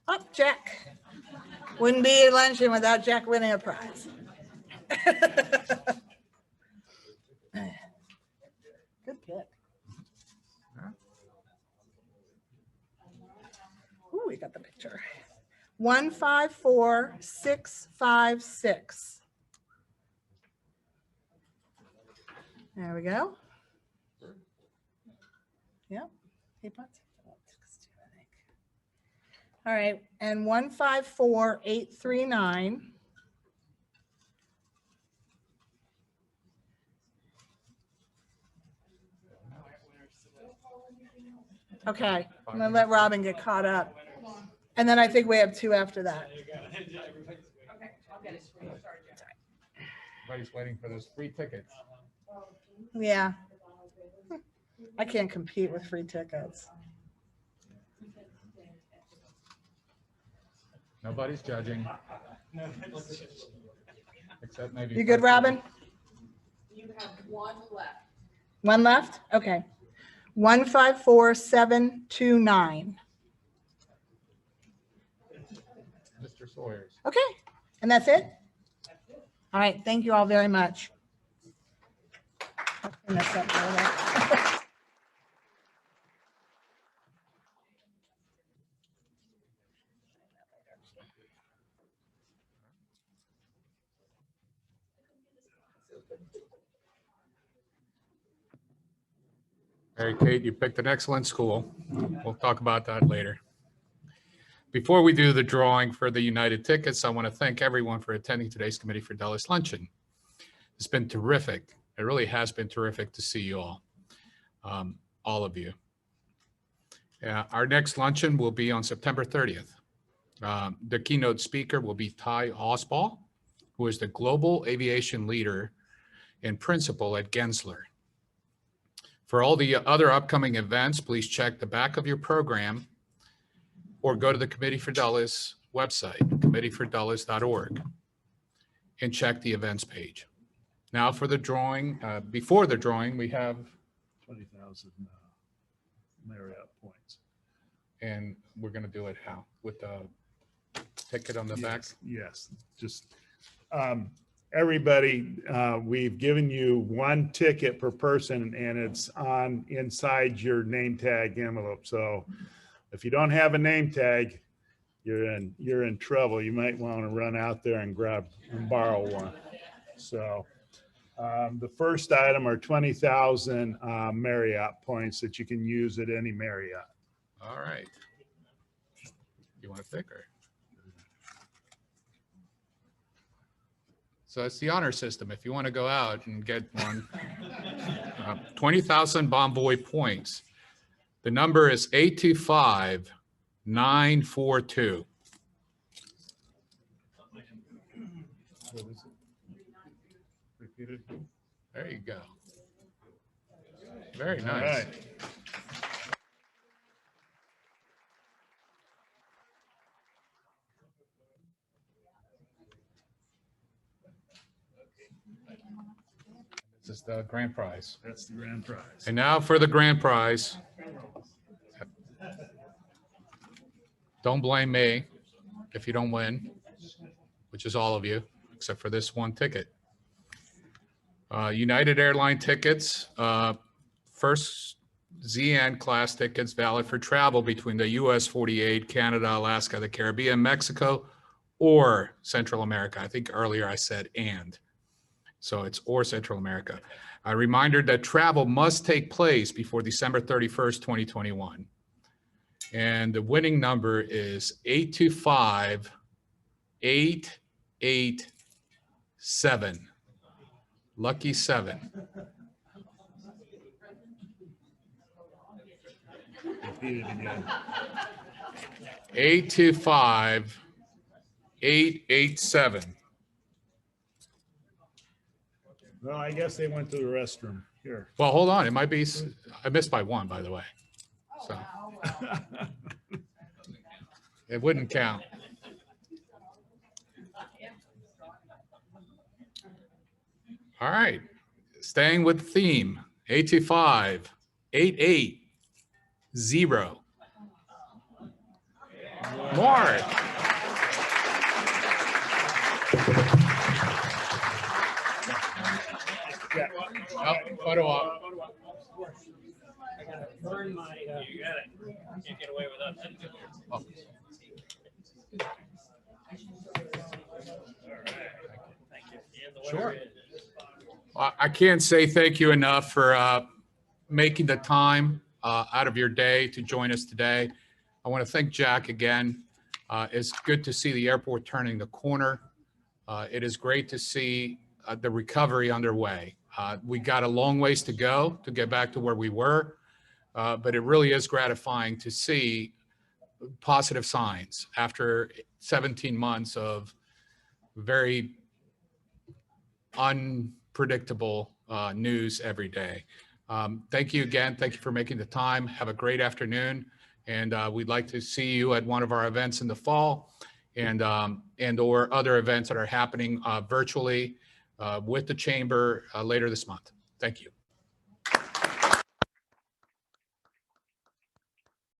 Up, Jack. Wouldn't be a luncheon without Jack winning a prize. Good pick. Huh? Ooh, we got the picture. 154656. There we go. Yep. He bought tickets too, I think. All right, and 154839. Okay, I'm gonna let Robin get caught up. And then I think we have 2 after that. Everybody's waiting for those free tickets. Yeah. I can't compete with free tickets. Nobody's judging. Except maybe. You good, Robin? You have one left. One left? Okay. 154729. Mr. Sawyer's. Okay. And that's it? All right. Thank you all very much. I'll clean this up a little. Hey, Kate, you picked an excellent school. We'll talk about that later. Before we do the drawing for the United tickets, I want to thank everyone for attending today's Committee for Dulles Luncheon. It's been terrific. It really has been terrific to see you all of you. Our next luncheon will be on September 30th. The keynote speaker will be Ty Osball, who is the Global Aviation Leader and Principal at Gensler. For all the other upcoming events, please check the back of your program or go to the Committee for Dulles website, committeefordulles.org, and check the events page. Now for the drawing, before the drawing, we have 20,000 Marriott points. and we're going to do it how? With the ticket on the back? Yes, just everybody, we've given you one ticket per person and it's on inside your name tag envelope. So if you don't have a name tag, you're in trouble. You might want to run out there and grab and borrow one. So the first item are 20,000 Marriott points that you can use at any Marriott. All right. You want to pick her? So it's the honor system. If you want to go out and get one, 20,000 Bonvoy points. The number is 825942. Repeated. There you go. Very All nice. right. This is the grand prize. That's the grand prize. And now for the grand prize. Don't blame me if you don't win, which is all of you, except for this one ticket. United Airline tickets, first ZN class tickets valid for travel between the US 48, Canada, Alaska, the Caribbean, Mexico, or Central America. I think earlier I said and. So it's or Central America. A reminder that travel must take place before December 31st, 2021. And the winning number is 825887. Lucky 7. Repeat it again. 825887. Well, I guess they went to the restroom here. Well, hold on. It might be, I missed by 1, by the way. So it wouldn't count. All right. Staying with the theme, 825880. Mark. Yeah. Oh, photo op. I gotta burn my, you got it. Can't get away without that. Oh. Sure. I can't say thank you enough for making the time out of your day to join us today. I want to thank Jack again. It's good to see the airport turning the corner. It is great to see the recovery underway. We got a long ways to go to get back to where we were, but it really is gratifying to see positive signs after 17 months of very unpredictable news every day. Thank you again. Thank you for making the time. Have a great afternoon. And we'd like to see you at one of our events in the fall and or other events that are happening virtually with the chamber later this month. Thank you.